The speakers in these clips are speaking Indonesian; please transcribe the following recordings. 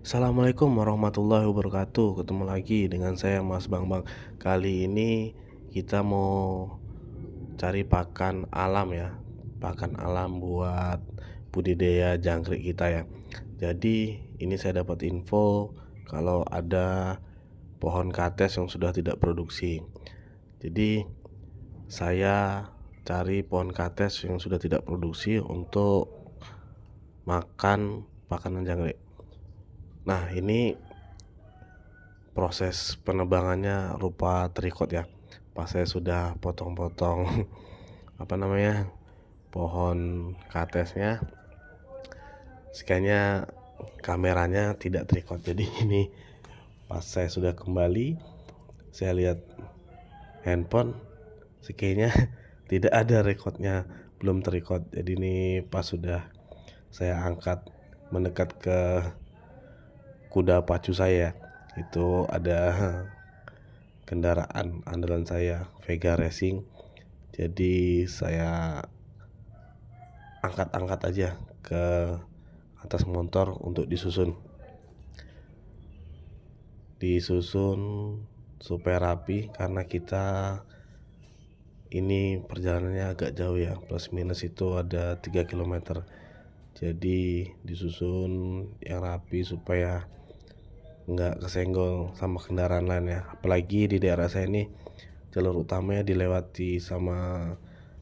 Assalamualaikum warahmatullahi wabarakatuh. Ketemu lagi dengan saya Mas Bambang. Kali ini kita mau cari pakan alam ya. Pakan alam buat budidaya jangkrik kita ya. Jadi ini saya dapat info kalau ada pohon kates yang sudah tidak produksi. Jadi saya cari pohon kates yang sudah tidak produksi untuk makan pakanan jangkrik. Nah, ini proses penebangannya rupa trikot ya. Pas saya sudah potong-potong pohon katesnya, sekalinya kameranya tidak trikot. Jadi ini pas saya sudah kembali, saya lihat handphone, sekalinya tidak ada rekodnya, belum terikot. Jadi ini pas sudah saya angkat mendekat ke kuda pacu saya, itu ada kendaraan andalan saya, Vega Racing. Jadi saya angkat-angkat aja ke atas motor untuk disusun supaya rapi, karena kita ini perjalanannya agak jauh ya, plus minus itu ada 3 km. Jadi disusun yang rapi supaya nggak kesenggol sama kendaraan lain ya. Apalagi di daerah saya ini jalur utamanya dilewati sama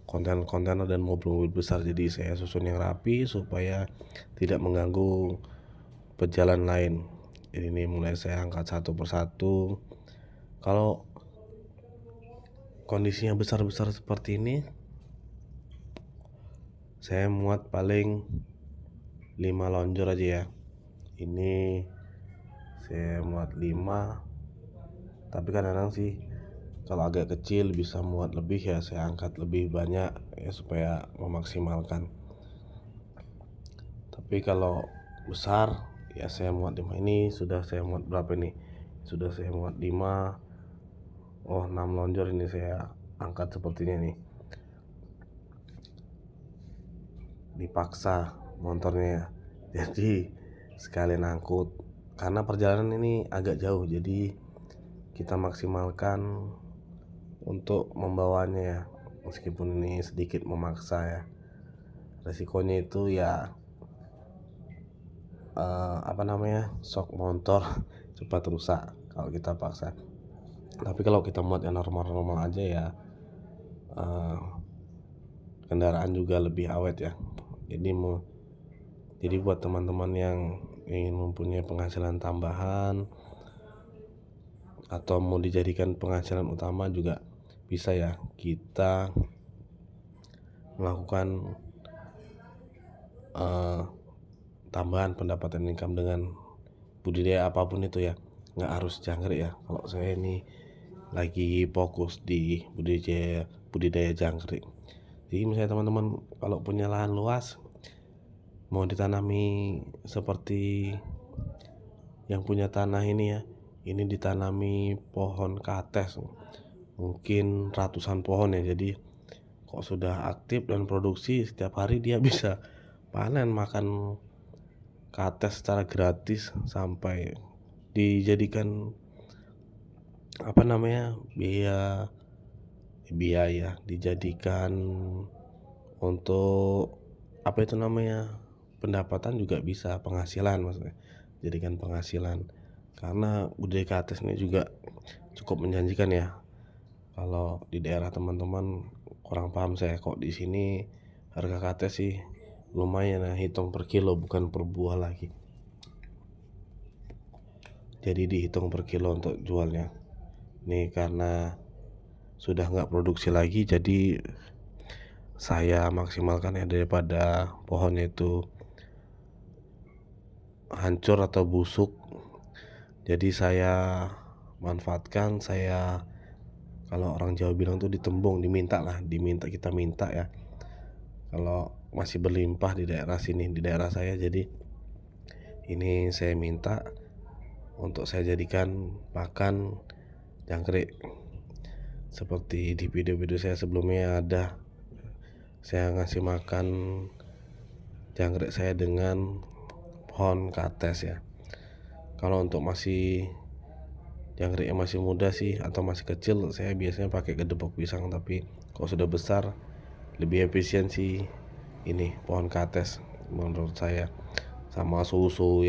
kontainer dan mobil-mobil besar. Jadi saya susun yang rapi supaya tidak mengganggu pejalan lain. Jadi ini mulai saya angkat satu persatu. Kalau kondisinya besar-besar seperti ini, saya muat paling 5 lonjor aja ya. Ini saya muat 5, tapi kadang-kadang sih kalau agak kecil bisa muat lebih ya, saya angkat lebih banyak ya supaya memaksimalkan. Tapi kalau besar ya saya muat 5. Ini sudah saya muat berapa nih? Sudah saya muat 5. 6 lonjor ini saya angkat sepertinya nih. Dipaksa motornya ya. Jadi sekalian angkut, karena perjalanan ini agak jauh, jadi kita maksimalkan untuk membawanya ya, meskipun ini sedikit memaksa ya. Resikonya itu ya shock motor cepat rusak kalau kita paksa. Tapi kalau kita muat yang normal-normal aja ya, kendaraan juga lebih awet ya. Jadi buat teman-teman yang ingin mempunyai penghasilan tambahan atau mau dijadikan penghasilan utama juga bisa ya, kita melakukan tambahan pendapatan income dengan budidaya apapun itu ya, nggak harus jangkrik ya. Kalau saya ini lagi fokus di budidaya jangkrik. Jadi misalnya teman-teman kalau punya lahan luas, mau ditanami seperti yang punya tanah ini ya, ini ditanami pohon kates, mungkin ratusan pohon ya. Jadi kok sudah aktif dan produksi, setiap hari dia bisa panen makan kates secara gratis, sampai dijadikan biaya dijadikan untuk pendapatan juga bisa, penghasilan maksudnya, jadikan penghasilan. Karena budaya kates ini juga cukup menjanjikan ya. Kalau di daerah teman-teman kurang paham saya, kok di sini harga kates sih lumayan ya, hitung per kilo bukan per buah lagi. Jadi dihitung per kilo untuk jualnya. Nih karena sudah nggak produksi lagi, jadi saya maksimalkan ya, daripada pohonnya itu hancur atau busuk. Jadi saya manfaatkan, kalau orang Jawa bilang tuh ditembung, kita minta ya. Kalau masih berlimpah di daerah sini, di daerah saya, jadi ini saya minta untuk saya jadikan pakan jangkrik. Seperti di video-video saya sebelumnya ada, saya ngasih makan jangkrik saya dengan pohon kates ya. Kalau untuk jangkrik yang masih muda sih atau masih kecil, saya biasanya pakai gedebok pisang, tapi kalau sudah besar lebih efisien sih ini pohon kates menurut saya. Sama susu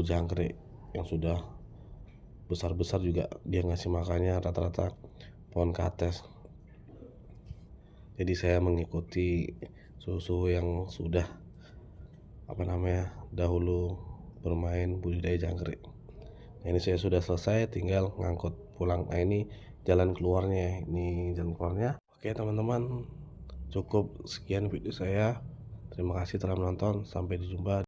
jangkrik yang sudah besar-besar juga dia ngasih makannya rata-rata pohon kates. Jadi saya mengikuti susu yang sudah dahulu bermain budidaya jangkrik. Nah, ini saya sudah selesai, tinggal ngangkut pulang. Nah, ini jalan keluarnya. Oke teman-teman, cukup sekian video saya. Terima kasih telah menonton. Sampai jumpa.